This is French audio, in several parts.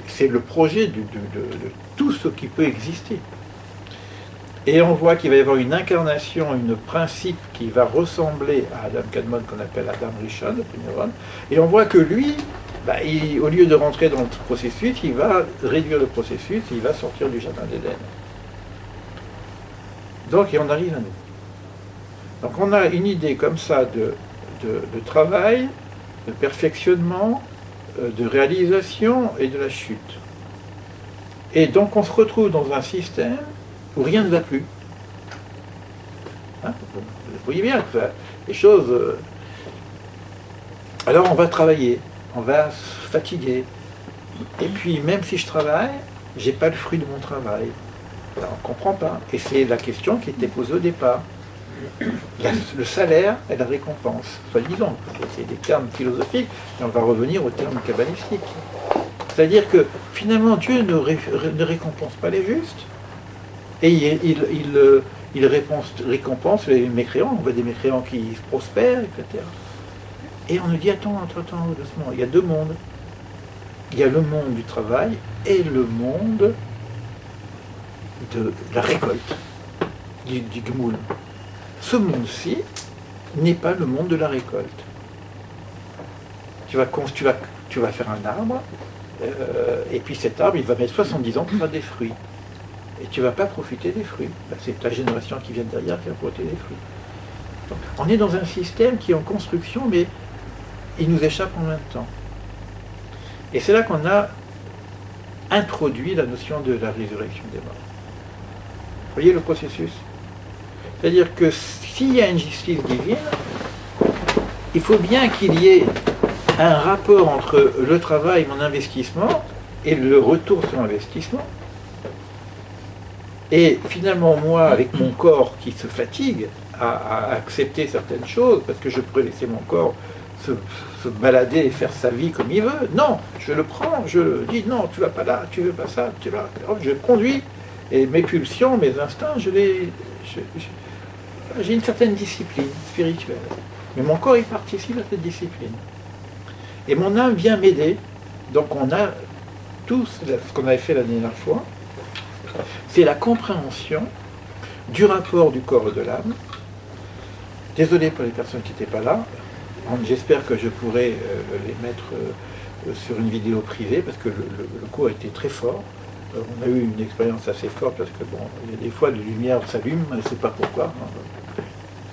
c'est le projet de tout ce qui peut exister. Et on voit qu'il va y avoir une incarnation, un principe qui va ressembler à Adam Kadmon, qu'on appelle Adam Rishon, le premier homme. Et on voit que lui, au lieu de rentrer dans le processus, il va réduire le processus et il va sortir du jardin d'Éden. Donc, et on arrive à nous. Donc on a une idée comme ça de travail, de perfectionnement, de réalisation et de la chute. Et donc on se retrouve dans un système où rien ne va plus. Hein, vous voyez bien que les choses... Alors on va travailler, on va se fatiguer. Et puis même si je travaille, j'ai pas le fruit de mon travail. Alors, on ne comprend pas. Et c'est la question qui était posée au départ. Le salaire et la récompense, soi-disant. C'est des termes philosophiques, et on va revenir aux termes kabbalistiques. C'est-à-dire que finalement Dieu ne récompense pas les justes, et il récompense les mécréants. On voit des mécréants qui prospèrent, etc. Et on nous dit, attends, doucement, il y a deux mondes. Il y a le monde du travail et le monde de la récolte, du gmoul. Ce monde-ci n'est pas le monde de la récolte. Tu vas faire un arbre, et puis cet arbre, il va mettre 70 ans pour faire des fruits. Et tu ne vas pas profiter des fruits. C'est ta génération qui vient derrière qui va profiter des fruits. Donc, on est dans un système qui est en construction, mais il nous échappe en même temps. Et c'est là qu'on a introduit la notion de la résurrection des morts. Vous voyez le processus? C'est-à-dire que s'il y a une justice divine, il faut bien qu'il y ait un rapport entre le travail, mon investissement, et le retour sur investissement. Et finalement, moi, avec mon corps qui se fatigue à accepter certaines choses, parce que je pourrais laisser mon corps se balader et faire sa vie comme il veut, non, je le prends, je dis non, tu vas pas là, tu veux pas ça, tu vas, je conduis, et mes pulsions, mes instincts, j'ai une certaine discipline spirituelle. Mais mon corps, il participe à cette discipline. Et mon âme vient m'aider. Donc on a tout ce qu'on avait fait la dernière fois, c'est la compréhension du rapport du corps et de l'âme. Désolé pour les personnes qui n'étaient pas là. J'espère que je pourrai les mettre sur une vidéo privée, parce que le cours a été très fort. On a eu une expérience assez forte, parce que bon, il y a des fois, les lumières s'allument, on ne sait pas pourquoi.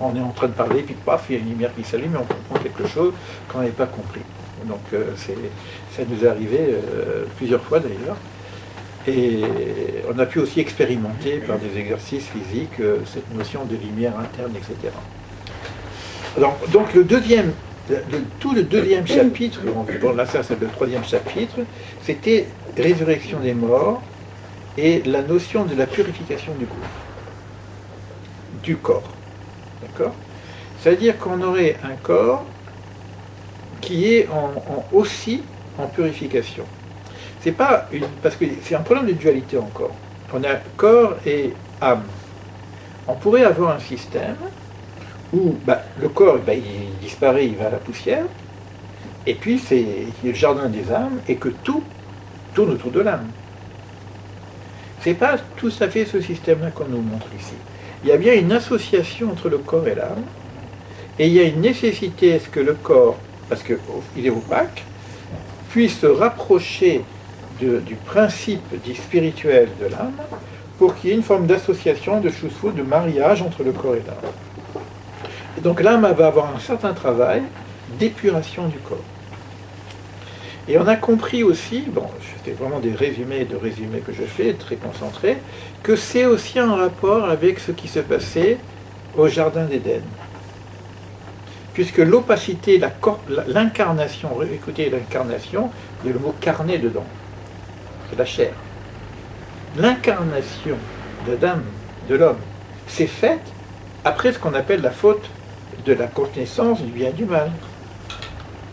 On est en train de parler, puis paf, il y a une lumière qui s'allume, et on comprend quelque chose qu'on n'avait pas compris. Donc ça nous est arrivé plusieurs fois d'ailleurs. Et on a pu aussi expérimenter par des exercices physiques cette notion de lumière interne, etc. Donc tout le deuxième chapitre, bon là ça c'est le troisième chapitre, c'était résurrection des morts et la notion de la purification du gouffre, du corps. D'accord? C'est-à-dire qu'on aurait un corps qui est aussi en purification. C'est pas parce que c'est un problème de dualité encore. On a corps et âme. On pourrait avoir un système où le corps il disparaît, il va à la poussière, et puis c'est le jardin des âmes, et que tout tourne autour de l'âme. C'est pas tout à fait ce système-là qu'on nous montre ici. Il y a bien une association entre le corps et l'âme, et il y a une nécessité à ce que le corps, parce qu'il est opaque, puisse se rapprocher du principe dit spirituel de l'âme, pour qu'il y ait une forme d'association, de choussou, de mariage entre le corps et l'âme. Et donc l'âme va avoir un certain travail d'épuration du corps. Et on a compris aussi, bon, c'était vraiment des résumés que je fais, très concentrés, que c'est aussi un rapport avec ce qui se passait au Jardin d'Éden. Puisque l'opacité, l'incarnation, écoutez l'incarnation, il y a le mot carné dedans, c'est la chair. L'incarnation d'Adam, de l'homme, s'est faite après ce qu'on appelle la faute de la connaissance du bien et du mal.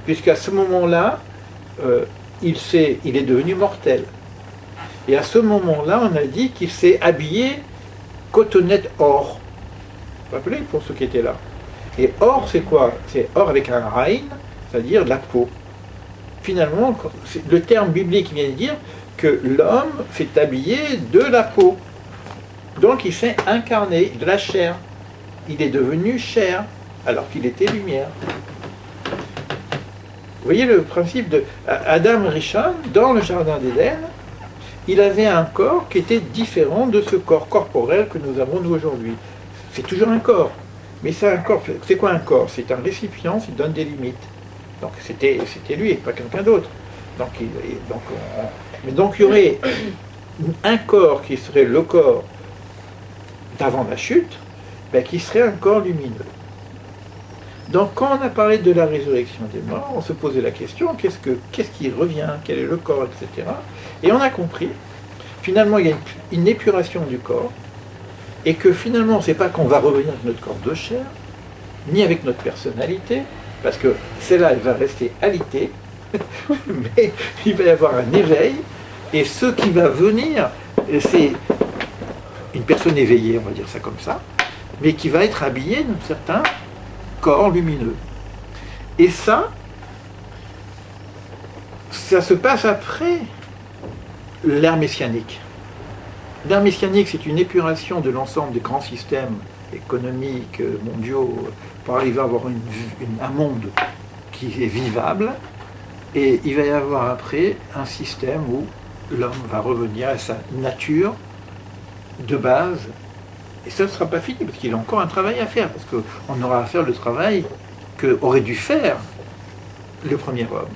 Puisqu'à ce moment-là, il est devenu mortel. Et à ce moment-là, on a dit qu'il s'est habillé cotonnette or. Vous vous rappelez, pour ceux qui étaient là. Et or, c'est quoi? C'est or avec un raïn, c'est-à-dire la peau. finalement, le terme biblique vient de dire que l'homme s'est habillé de la peau. Donc il s'est incarné, de la chair. Il est devenu chair, alors qu'il était lumière. Vous voyez le principe de Adam Rishon, dans le jardin d'Éden, il avait un corps qui était différent de ce corps corporel que nous avons nous aujourd'hui. C'est toujours un corps, mais c'est un corps. C'est quoi un corps? C'est un récipient qui donne des limites. Donc c'était lui et pas quelqu'un d'autre. Donc il y aurait un corps qui serait le corps d'avant la chute, qui serait un corps lumineux. Donc quand on a parlé de la résurrection des morts, on se posait la question, qu'est-ce qui revient, quel est le corps, etc. Et on a compris, finalement il y a une épuration du corps, et que finalement c'est pas qu'on va revenir avec notre corps de chair, ni avec notre personnalité, parce que celle-là elle va rester alitée, mais il va y avoir un éveil, et ce qui va venir, c'est une personne éveillée, on va dire ça comme ça, mais qui va être habillée d'un certain corps lumineux. Et ça se passe après l'ère messianique. L'ère messianique, c'est une épuration de l'ensemble des grands systèmes économiques, mondiaux, pour arriver à avoir un monde qui est vivable. Et il va y avoir après un système où l'homme va revenir à sa nature de base. Et ça ne sera pas fini, parce qu'il y a encore un travail à faire, parce qu'on aura à faire le travail qu'aurait dû faire le premier homme,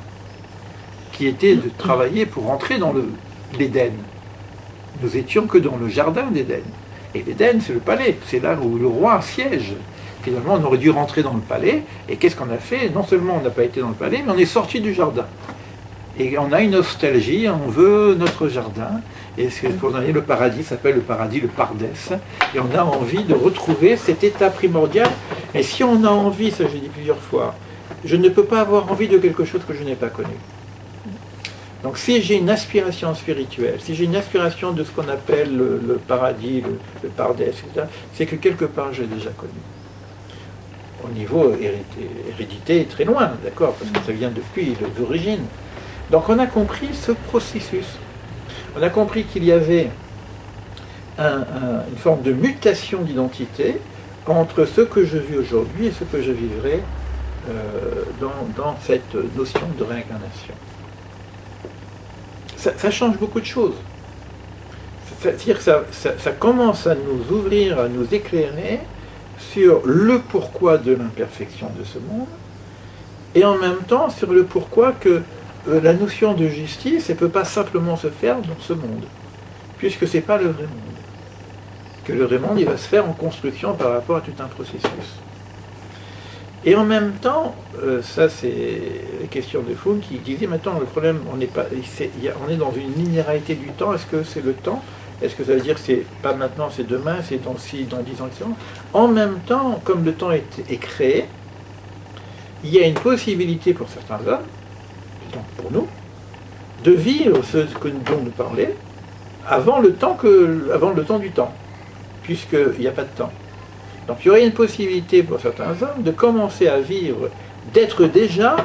qui était de travailler pour entrer dans l'Éden. Nous étions que dans le jardin d'Éden. Et l'Éden, c'est le palais, c'est là où le roi siège. Finalement, on aurait dû rentrer dans le palais, et qu'est-ce qu'on a fait? Non seulement on n'a pas été dans le palais, mais on est sorti du jardin. Et on a une nostalgie, on veut notre jardin, et pour donner le paradis s'appelle le paradis, le pardès, et on a envie de retrouver cet état primordial. Et si on a envie, ça j'ai dit plusieurs fois, je ne peux pas avoir envie de quelque chose que je n'ai pas connu. Donc si j'ai une aspiration spirituelle, si j'ai une aspiration de ce qu'on appelle le paradis, le pardès, etc., c'est que quelque part j'ai déjà connu. Au niveau hérédité, très loin, d'accord, parce que ça vient depuis l'origine. Donc on a compris ce processus. On a compris qu'il y avait une forme de mutation d'identité entre ce que je vis aujourd'hui et ce que je vivrai dans cette notion de réincarnation. Ça change beaucoup de choses. C'est-à-dire que ça commence à nous ouvrir, à nous éclairer sur le pourquoi de l'imperfection de ce monde, et en même temps sur le pourquoi que la notion de justice ne peut pas simplement se faire dans ce monde, puisque ce n'est pas le vrai monde. Que le vrai monde, il va se faire en construction par rapport à tout un processus. Et en même temps, ça c'est la question de Foume qui disait, maintenant le problème, on est dans une linéarité du temps, est-ce que c'est le temps? Est-ce que ça veut dire que c'est pas maintenant, c'est demain, c'est dans 10 ans, etc. En même temps, comme le temps est créé, il y a une possibilité pour certains hommes, donc pour nous, de vivre ce dont nous parlait avant le temps du temps, puisqu'il n'y a pas de temps. Donc il y aurait une possibilité pour certains hommes de commencer à vivre, d'être déjà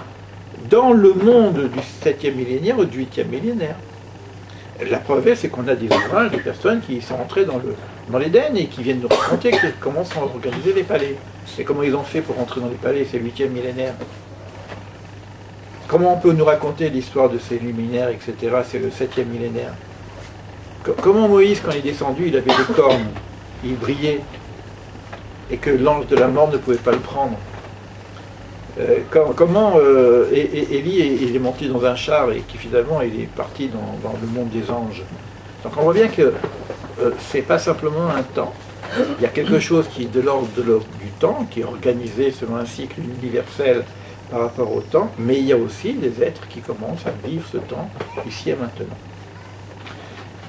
dans le monde du 7e millénaire ou du 8e millénaire. La preuve, c'est qu'on a des ouvrages, des personnes qui sont entrées dans l'Éden et qui viennent nous raconter comment sont organisés les palais. Et comment ils ont fait pour entrer dans les palais, c'est le 8e millénaire. Comment on peut nous raconter l'histoire de ces luminaires, etc., c'est le 7e millénaire. Comment Moïse, quand il est descendu, il avait des cornes, il brillait, et que l'ange de la mort ne pouvait pas le prendre. Comment Élie il est monté dans un char et qui finalement il est parti dans le monde des anges. Donc on voit bien que c'est pas simplement un temps. Il y a quelque chose qui est de l'ordre du temps, qui est organisé selon un cycle universel par rapport au temps, mais il y a aussi des êtres qui commencent à vivre ce temps ici et maintenant.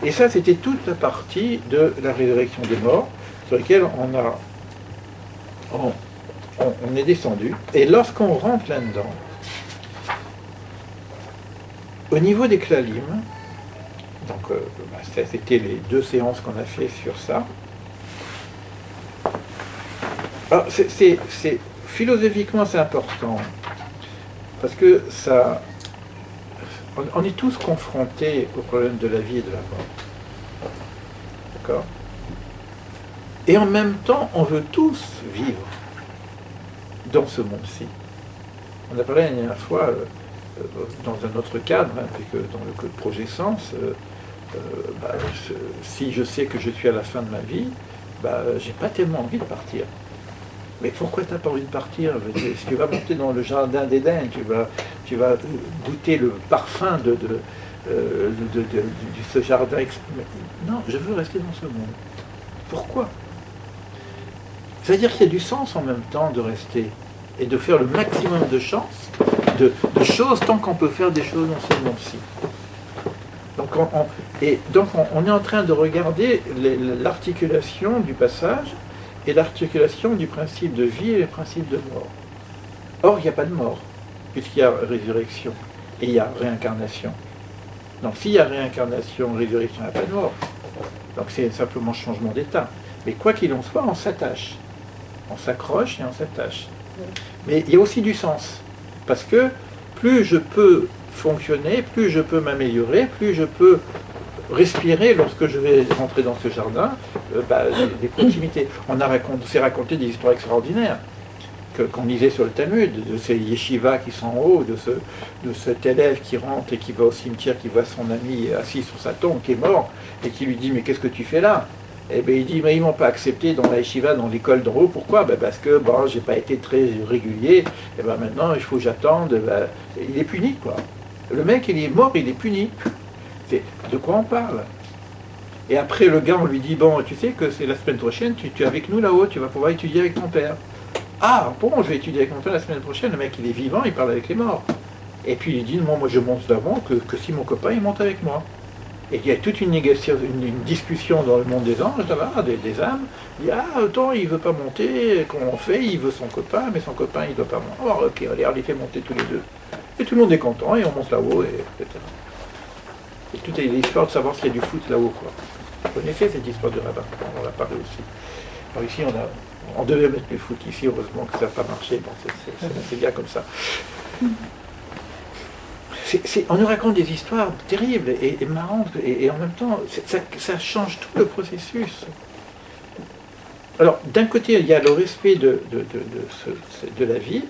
Et ça, c'était toute la partie de la résurrection des morts, sur laquelle on est descendu, et lorsqu'on rentre là-dedans, au niveau des klalim, donc c'était les 2 séances qu'on a fait sur ça. Alors, philosophiquement c'est important, parce que ça on est tous confrontés au problème de la vie et de la mort. D'accord? Et en même temps, on veut tous vivre dans ce monde-ci. On a parlé la dernière fois, dans un autre cadre, hein, puisque dans le projet Sens, si je sais que je suis à la fin de ma vie, j'ai pas tellement envie de partir. Mais pourquoi tu n'as pas envie de partir? Si tu vas monter dans le jardin d'Éden, tu vas goûter le parfum de ce jardin. Non, je veux rester dans ce monde. Pourquoi? C'est-à-dire qu'il y a du sens en même temps de rester et de faire le maximum de chances, de choses, tant qu'on peut faire des choses dans ce monde-ci. Donc on est en train de regarder l'articulation du passage et l'articulation du principe de vie et le principe de mort. Or, il n'y a pas de mort, puisqu'il y a résurrection et il y a réincarnation. Donc s'il y a réincarnation, résurrection, il n'y a pas de mort. Donc c'est simplement changement d'état. Mais quoi qu'il en soit, on s'attache. On s'accroche et on s'attache. Mais il y a aussi du sens. Parce que plus je peux fonctionner, plus je peux m'améliorer, plus je peux respirer lorsque je vais rentrer dans ce jardin, des proximités. On s'est raconté des histoires extraordinaires qu'on lisait sur le Talmud, de ces yeshivas qui sont en haut, de cet élève qui rentre et qui va au cimetière, qui voit son ami assis sur sa tombe, qui est mort, et qui lui dit « Mais qu'est-ce que tu fais là ?» Eh bien, il dit, mais ils ne m'ont pas accepté dans la yeshiva, dans l'école d'en haut. Pourquoi? Parce que je n'ai pas été très régulier. Et maintenant, il faut que j'attende. Il est puni, quoi. Le mec, il est mort, il est puni. De quoi on parle? Et après, le gars, on lui dit, bon, tu sais que c'est la semaine prochaine, tu es avec nous là-haut, tu vas pouvoir étudier avec ton père. Ah, bon, je vais étudier avec mon père la semaine prochaine. Le mec, il est vivant, il parle avec les morts. Et puis, il dit, non, moi, je monte d'avant que si mon copain, il monte avec moi. Et il y a toute une discussion dans le monde des anges, des âmes. Il dit, attends, il ne veut pas monter, comment on fait? Il veut son copain, mais son copain, il ne doit pas monter. Alors, ok, allez, on les fait monter tous les deux. Et tout le monde est content, et on monte là-haut, etc. Et toute l'histoire de savoir s'il y a du foot là-haut, quoi. Vous connaissez cette histoire de rabbin, on en a parlé aussi. Alors ici, on devait mettre le foot ici, heureusement que ça n'a pas marché, bon, c'est bien comme ça. On nous raconte des histoires terribles et marrantes, et en même temps, ça change tout le processus. Alors, d'un côté, il y a le respect de la vie,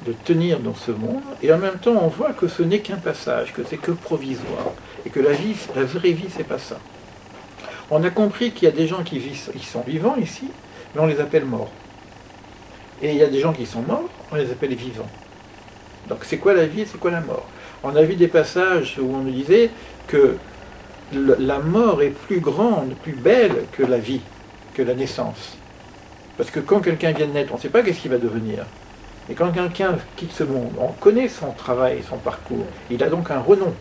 de tenir dans ce monde, et en même temps, on voit que ce n'est qu'un passage, que c'est que provisoire, et que la vraie vie, c'est pas ça. On a compris qu'il y a des gens qui sont vivants ici, mais on les appelle morts. Et il y a des gens qui sont morts, on les appelle vivants. Donc, c'est quoi la vie et c'est quoi la mort? On a vu des passages où on nous disait que la mort est plus grande, plus belle que la vie, que la naissance. Parce que quand quelqu'un vient de naître, on ne sait pas qu'est-ce qu'il va devenir. Et quand quelqu'un quitte ce monde, on connaît son travail, son parcours. Il a donc un renom,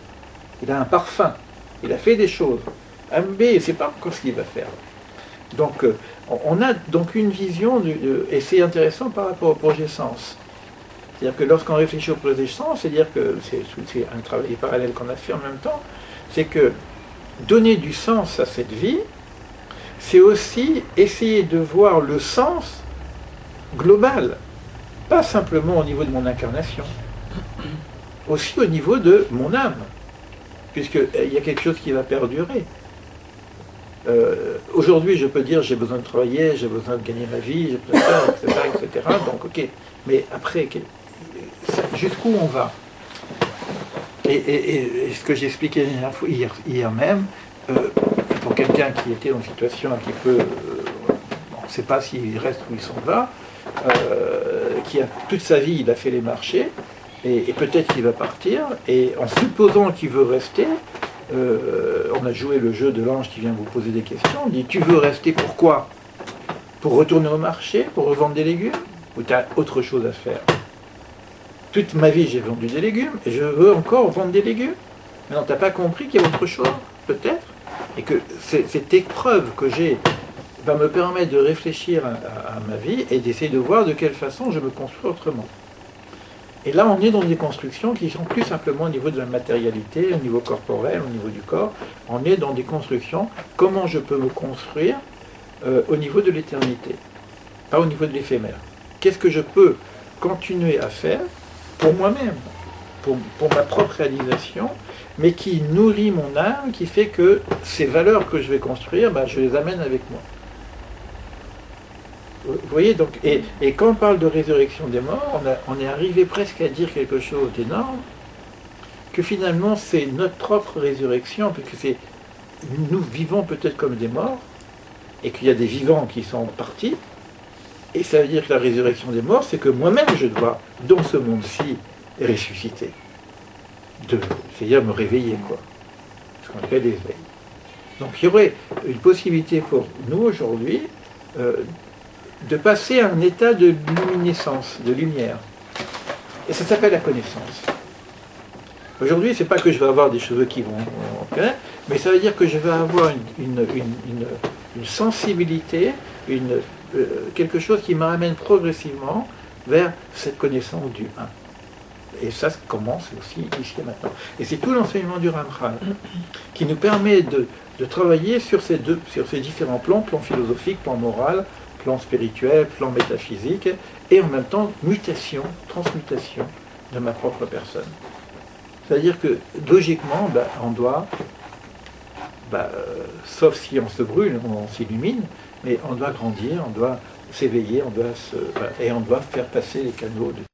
il a un parfum, il a fait des choses. Mais il ne sait pas encore ce qu'il va faire. Donc on a donc une vision, et c'est intéressant par rapport au projet Sens. C'est-à-dire que lorsqu'on réfléchit au projet Sens, c'est-à-dire que c'est un travail parallèle qu'on a fait en même temps, c'est que donner du sens à cette vie, c'est aussi essayer de voir le sens global, pas simplement au niveau de mon incarnation, aussi au niveau de mon âme, puisqu'il y a quelque chose qui va perdurer. Aujourd'hui, je peux dire j'ai besoin de travailler, j'ai besoin de gagner ma vie, j'ai besoin de faire, etc. Donc, ok. Mais après, jusqu'où on va? Et ce que j'ai expliqué hier même, pour quelqu'un qui était dans une situation un petit peu, on ne sait pas s'il reste ou il s'en va, qui a toute sa vie, il a fait les marchés, et peut-être qu'il va partir, et en supposant qu'il veut rester, on a joué le jeu de l'ange qui vient vous poser des questions. On dit, tu veux rester pourquoi? Pour retourner au marché, pour revendre des légumes? Ou tu as autre chose à faire? Toute ma vie, j'ai vendu des légumes, et je veux encore vendre des légumes. Mais non, tu n'as pas compris qu'il y a autre chose, peut-être? Et que cette épreuve que j'ai va me permettre de réfléchir à ma vie et d'essayer de voir de quelle façon je me construis autrement. Et là, on est dans des constructions qui sont plus simplement au niveau de la matérialité, au niveau corporel, au niveau du corps. On est dans des constructions, comment je peux me construire au niveau de l'éternité, pas au niveau de l'éphémère. Qu'est-ce que je peux continuer à faire pour moi-même, pour ma propre réalisation, mais qui nourrit mon âme, qui fait que ces valeurs que je vais construire, ben, je les amène avec moi. Vous voyez, donc, et quand on parle de résurrection des morts, on est arrivé presque à dire quelque chose d'énorme, que finalement c'est notre propre résurrection, parce que nous vivons peut-être comme des morts, et qu'il y a des vivants qui sont partis, et ça veut dire que la résurrection des morts, c'est que moi-même je dois, dans ce monde-ci, ressusciter. C'est-à-dire me réveiller, quoi. Ce qu'on appelle l'éveil. Donc il y aurait une possibilité pour nous aujourd'hui de passer à un état de luminescence, de lumière. Et ça s'appelle la connaissance. Aujourd'hui, c'est pas que je vais avoir des cheveux qui vont mais ça veut dire que je vais avoir une sensibilité, quelque chose qui me ramène progressivement vers cette connaissance du un. Et ça commence aussi ici et maintenant. Et c'est tout l'enseignement du Ramchal qui nous permet de travailler sur ces différents plans, plan philosophique, plan moral, plan spirituel, plan métaphysique, et en même temps mutation, transmutation de ma propre personne. C'est-à-dire que logiquement, on doit, sauf si on se brûle, on s'illumine, mais on doit grandir, on doit s'éveiller, et on doit faire passer les canaux de